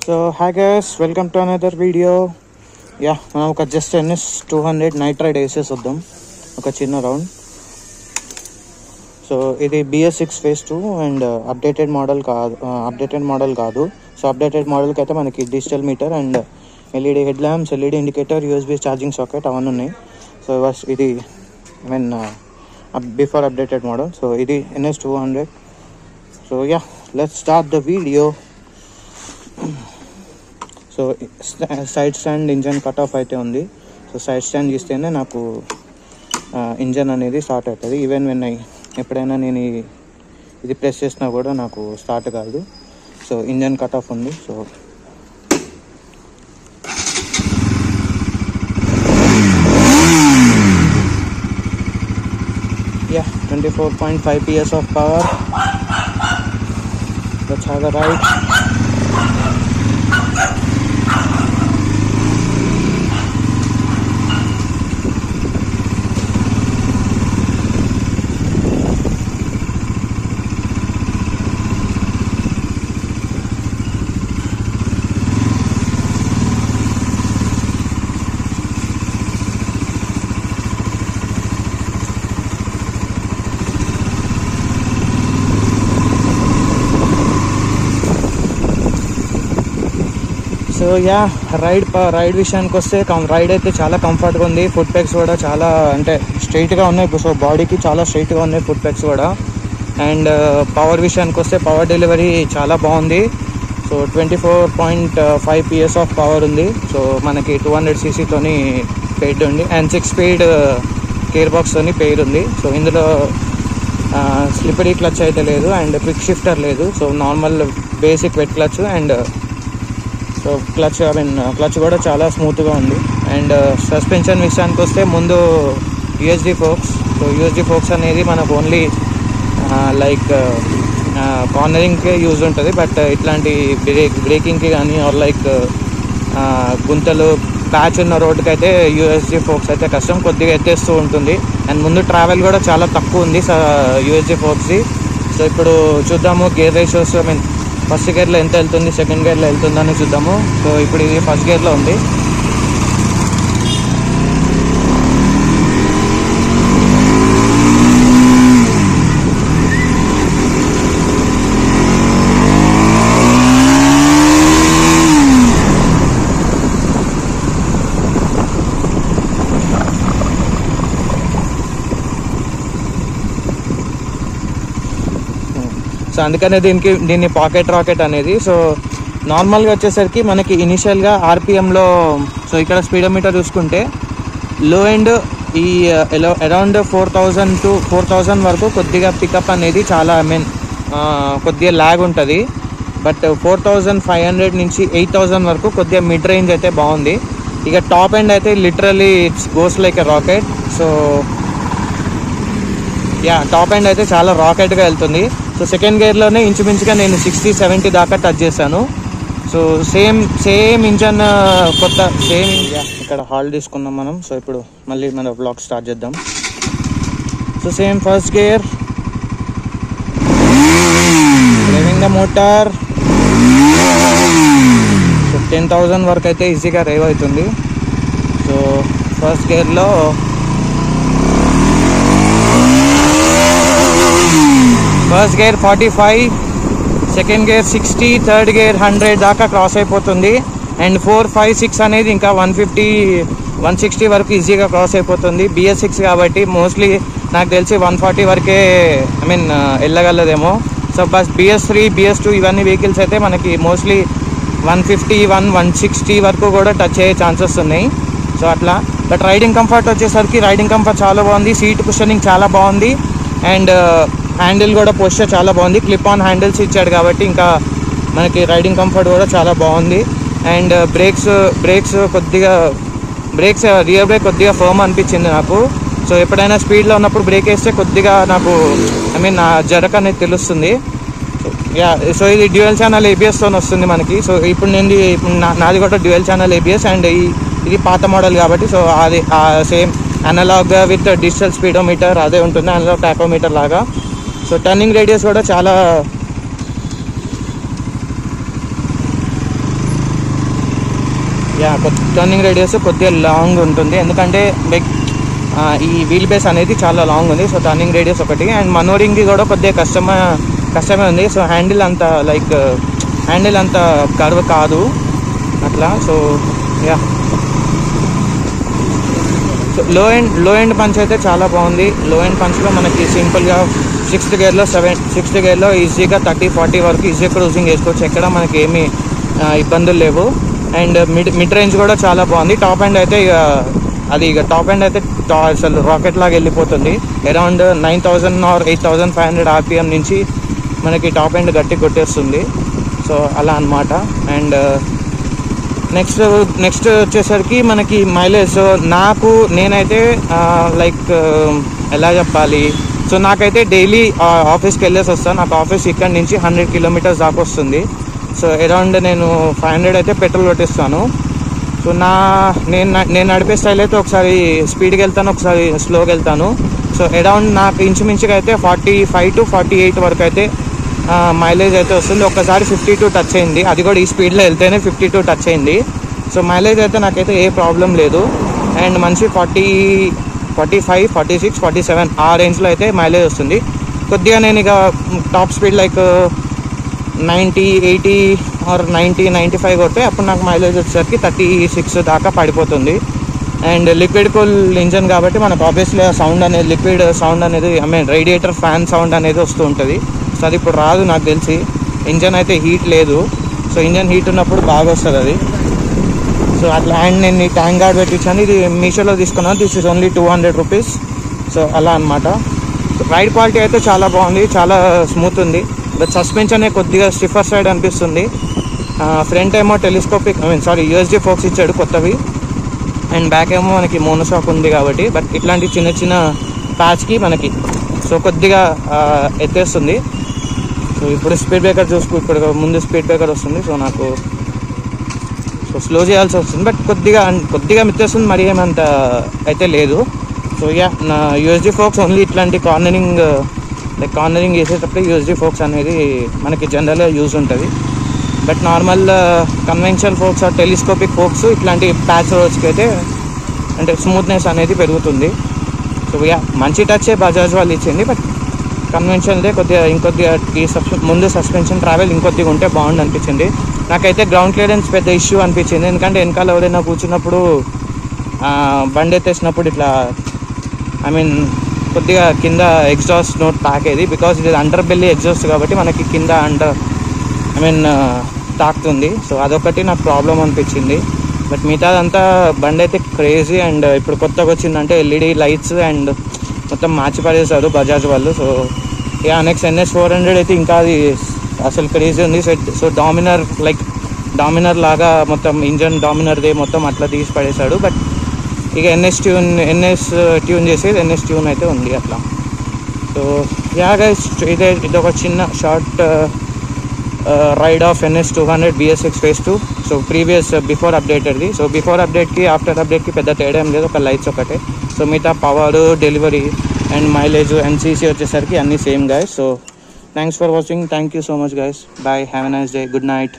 So hi guys, welcome to another video. మనం ఒక just NS 200 nitride వేసేద్దాం ఒక చిన్న రౌండ్. సో ఇది BS6 phase 2 and updated model కాదు. సో అప్డేటెడ్ మోడల్కి అయితే మనకి digital meter and LED head lamps, LED indicator, USB charging socket అవన్నీ ఉన్నాయి. సో ఇది బిఫోర్ అప్డేటెడ్ మోడల్. సో ఇది NS 200. So let's start the video. So side stand engine cut off అయితే ఉంది. సో సైడ్ స్టాండ్ ఇస్తేనే నాకు engine అనేది start అవుతుంది. ఈవెన్ ఎప్పుడైనా నేను ఇది ప్రెస్ చేసినా కూడా నాకు స్టార్ట్ కాదు. సో ఇంజన్ కట్ ఆఫ్ ఉంది. So 24.5 PS of power. Let's have a ride. So ride విషయానికి వస్తే రైడ్ అయితే చాలా కంఫర్ట్గా ఉంది. ఫుట్ పెగ్స్ కూడా చాలా స్ట్రైట్గా ఉన్నాయి. సో బాడీకి చాలా స్ట్రైట్గా ఉన్నాయి ఫుట్ పెగ్స్ కూడా. అండ్ పవర్ విషయానికి వస్తే పవర్ డెలివరీ చాలా బాగుంది. సో 24.5 PS ఆఫ్ పవర్ ఉంది. సో మనకి 200cc తోని పెయిడ్ ఉంది అండ్ 6 స్పీడ్ గేర్ బాక్స్ తోని పెయిడ్ ఉంది. సో ఇందులో స్లిపరీ క్లచ్ అయితే లేదు అండ్ క్విక్ షిఫ్టర్ లేదు. So normal basic wet clutch and so clutch కూడా చాలా స్మూత్గా ఉంది. అండ్ సస్పెన్షన్ విషయానికి వస్తే ముందు USD forks. So USD forks అనేది మనకు ఓన్లీ కార్నరింగ్కే యూజ్ ఉంటుంది. బట్ ఇట్లాంటి బ్రేకింగ్కి కానీ ఆర్ గుంతలు ప్యాచ్ ఉన్న రోడ్డుకి అయితే USD ఫోక్స్ అయితే కష్టం, కొద్దిగా ఎత్తేస్తూ ఉంటుంది. అండ్ ముందు ట్రావెల్ కూడా చాలా తక్కువ ఉంది USD ఫోక్స్ది. సో ఇప్పుడు చూద్దాము గేర్ రేషియోస్. ఫస్ట్ గేర్లో ఎంత వెళ్తుంది, సెకండ్ గేర్లో వెళ్తుందని చూద్దాము. సో ఇప్పుడు ఇది ఫస్ట్ గేర్లో ఉంది. సో అందుకనే దీన్ని పాకెట్ రాకెట్ అనేది. సో నార్మల్గా వచ్చేసరికి మనకి ఇనిషియల్గా RPMలో సో ఇక్కడ స్పీడోమీటర్ చూసుకుంటే లో ఎండ్ ఈ అరౌండ్ 4000 to 4000 వరకు కొద్దిగా పికప్ అనేది చాలా కొద్దిగా ల్యాగ్ ఉంటుంది. బట్ 4500 నుంచి 8000 వరకు కొద్దిగా మిడ్ రేంజ్ అయితే బాగుంది. ఇక టాప్ ఎండ్ అయితే literally it's goes like a rocket. So top end అయితే చాలా రాకెట్గా వెళ్తుంది. సో సెకండ్ గేర్లోనే ఇంచుమించుగా నేను 60-70 దాకా టచ్ చేశాను. సో సేమ్ ఇంజన్ ఇక్కడ హాల్ తీసుకున్నాం మనం. సో ఇప్పుడు మళ్ళీ మన బ్లాగ్ స్టార్ట్ చేద్దాం. So same first gear, driving the motor. So 10,000 వరకు అయితే ఈజీగా రేవ్ అవుతుంది. సో ఫస్ట్ గేర్లో first gear 45, second gear 60, third gear 100 దాకా క్రాస్ అయిపోతుంది. అండ్ 4, 5, 6 అనేది ఇంకా 150, 160 వరకు ఈజీగా క్రాస్ అయిపోతుంది. BS6 కాబట్టి మోస్ట్లీ నాకు తెలిసి 140 వరకే వెళ్ళగలదేమో. సో బస్ BS3, BS2 ఇవన్నీ వెహికల్స్ అయితే మనకి మోస్ట్లీ 150, 160 వరకు కూడా టచ్ అయ్యే ఛాన్సెస్ ఉన్నాయి. సో అట్లా. బట్ రైడింగ్ కంఫర్ట్ వచ్చేసరికి రైడింగ్ కంఫర్ట్ చాలా బాగుంది. సీట్ కుషనింగ్ చాలా బాగుంది. అండ్ హ్యాండిల్ కూడా పోస్చర్ చాలా బాగుంది. క్లిప్ ఆన్ హ్యాండిల్స్ ఇచ్చాడు కాబట్టి ఇంకా మనకి రైడింగ్ కంఫర్ట్ కూడా చాలా బాగుంది. అండ్ బ్రేక్స్ రియర్ బ్రేక్ కొద్దిగా ఫర్మ్ అనిపించింది నాకు. సో ఎప్పుడైనా స్పీడ్లో ఉన్నప్పుడు బ్రేక్ వేస్తే కొద్దిగా నాకు నా జరక్ అనేది తెలుస్తుంది. సో ఇది డ్యూయల్ ఛానల్ ABSతో వస్తుంది మనకి. సో ఇప్పుడు నాది కూడా డ్యూయల్ ఛానల్ ABS అండ్ ఇది పాత మోడల్ కాబట్టి సో అది same analog with digital speedometer అదే ఉంటుంది, అనలాగ్ టాకోమీటర్ లాగా. సో టర్నింగ్ రేడియస్ కూడా చాలా యా టర్నింగ్ రేడియస్ కొద్దిగా లాంగ్ ఉంటుంది, ఎందుకంటే లైక్ ఈ వీల్ బేస్ అనేది చాలా లాంగ్ ఉంది. సో టర్నింగ్ రేడియస్ ఒకటి, అండ్ మనోరింగ్ది కూడా కొద్దిగా కష్టమే ఉంది. సో హ్యాండిల్ అంత కర్వ్ కాదు అట్లా. సో యా సో లో ఎండ్ పంచ్ అయితే చాలా బాగుంది. లో ఎండ్ పంచ్లో మనకి సింపుల్గా సిక్స్త్ గేర్లో ఈజీగా 30-40 వరకు ఈజీగా క్రూజింగ్ చేసుకోవచ్చు. ఎక్కడ మనకి ఏమీ ఇబ్బందులు లేవు. అండ్ మిడ్ రేంజ్ కూడా చాలా బాగుంది. టాప్ ఎండ్ అయితే అసలు రాకెట్ లాగా వెళ్ళిపోతుంది. అరౌండ్ 9,000 ఆర్ 8,500 RPM నుంచి మనకి టాప్ ఎండ్ గట్టి కొట్టేస్తుంది. సో అలా అనమాట. అండ్ నెక్స్ట్ వచ్చేసరికి మనకి మైలేజ్. సో నేనైతే లైక్ ఎలా చెప్పాలి, సో నాకైతే డైలీ ఆఫీస్కి వెళ్ళేసి వస్తాను. నాకు ఆఫీస్ ఇక్కడ నుంచి 100 kilometers దాకా వస్తుంది. సో అరౌండ్ నేను 500 అయితే పెట్రోల్ కొట్టిస్తాను. సో నేను నడిపే స్టైల్ అయితే ఒకసారి స్పీడ్కి వెళ్తాను, ఒకసారి స్లోగా వెళ్తాను. సో అరౌండ్ నాకు ఇంచుమించుగా అయితే 45 to 48 వరకు అయితే మైలేజ్ అయితే వస్తుంది. ఒక్కసారి 52 టచ్ అయింది, అది కూడా ఈ స్పీడ్లో వెళ్తేనే 52 టచ్ అయింది. సో మైలేజ్ అయితే నాకైతే ఏ ప్రాబ్లం లేదు. అండ్ మంచి 45, 46, 47 ఆ రేంజ్లో అయితే మైలేజ్ వస్తుంది. కొద్దిగా నేను ఇక టాప్ స్పీడ్ లైక్ 90, 80 ఆర్ 90, 95 కొడితే అప్పుడు నాకు మైలేజ్ వచ్చేసరికి 36 దాకా పడిపోతుంది. అండ్ లిక్విడ్ కూల్ ఇంజన్ కాబట్టి మనకు ఆబ్వియస్లీ సౌండ్ అనేది లిక్విడ్ సౌండ్ అనేది రేడియేటర్ ఫ్యాన్ సౌండ్ అనేది వస్తూ ఉంటుంది. సో అది ఇప్పుడు రాదు నాకు తెలిసి. ఇంజన్ అయితే హీట్ లేదు. సో ఇంజన్ హీట్ ఉన్నప్పుడు బాగా వస్తుంది అది. సో అట్లా. అండ్ నేను ఈ ట్యాంక్ గార్డ్ పెట్టించాను, ఇది మీషోలో తీసుకున్నాను. This is only 200 rupees. So అలా అనమాట. రైడ్ క్వాలిటీ అయితే చాలా బాగుంది, చాలా స్మూత్ ఉంది. బట్ సస్పెన్షన్ కొద్దిగా స్టిఫర్ సైడ్ అనిపిస్తుంది. ఫ్రంట్ ఏమో టెలిస్కోపిక్ USD ఫోక్స్ ఇచ్చాడు కొత్తవి. అండ్ బ్యాక్ ఏమో మనకి మోనోషాక్ ఉంది కాబట్టి. బట్ ఇట్లాంటి చిన్న ప్యాచ్కి మనకి సో కొద్దిగా ఎత్తేస్తుంది. సో ఇప్పుడు స్పీడ్ బ్రేకర్ ఇప్పుడు ముందు స్పీడ్ బ్రేకర్ వస్తుంది. సో నాకు స్లో చేయాల్సి వస్తుంది. బట్ కొద్దిగా మిత్తేస్తుంది, మరి ఏమంత అయితే లేదు. సో యా నా USD ఫోక్స్ ఓన్లీ ఇట్లాంటి కార్నరింగ్ చేసేటప్పుడు USD ఫోక్స్ అనేది మనకి జనరల్గా యూజ్ ఉంటుంది. But normal conventional forks or telescopic forks ఇట్లాంటి ప్యాచ్ రోడ్స్కి అయితే అంటే స్మూత్నెస్ అనేది పెరుగుతుంది. సో యా మంచి టచే బజాజ్ వాళ్ళు ఇచ్చింది. బట్ కన్వెన్షనల్దే ఇంకొద్దిగా ముందు సస్పెన్షన్ ట్రావెల్ ఇంకొద్దిగా ఉంటే బాగుండు అనిపించింది. నాకైతే గ్రౌండ్ క్లియరెన్స్ పెద్ద ఇష్యూ అనిపించింది, ఎందుకంటే వెనకాల ఎవరైనా కూర్చున్నప్పుడు బండి ఎత్తేసినప్పుడు ఇట్లా కొద్దిగా కింద ఎగ్జాస్ట్ నోట్ తాకేది. బికాజ్ ఇది అండర్ బెల్లీ ఎగ్జాస్ట్ కాబట్టి మనకి కింద తాకుతుంది. సో అదొకటి నాకు ప్రాబ్లం అనిపించింది. బట్ మిగతాదంతా బండి అయితే క్రేజీ. అండ్ ఇప్పుడు కొత్తగా వచ్చిందంటే LED లైట్స్ అండ్ మొత్తం మార్చి పడేశారు బజాజ్ వాళ్ళు. సో నెక్స్ట్ NS 400 అయితే ఇంకా అది అసలు క్రేజీ ఉంది. సో డామినర్ లాగా మొత్తం ఇంజన్ డామినర్దే మొత్తం అట్లా తీసి పడేశాడు. బట్ ఇక NS ట్యూన్ చేసేది NS ట్యూన్ అయితే ఉంది అట్లా. సో యా గైస్, ఇది ఒక చిన్న short ride of NS 200 BS6 Phase 2. So before అప్డేటెడ్ది. సో బిఫోర్ అప్డేట్కి ఆఫ్టర్ అప్డేట్కి పెద్ద తేడా ఏం లేదు, ఒక లైట్స్ ఒకటే. సో మిగతా power, delivery and mileage and CC వచ్చేసరికి అన్నీ same guys. So thanks for watching. Thank you so much guys. Bye. Have a nice day. Good night.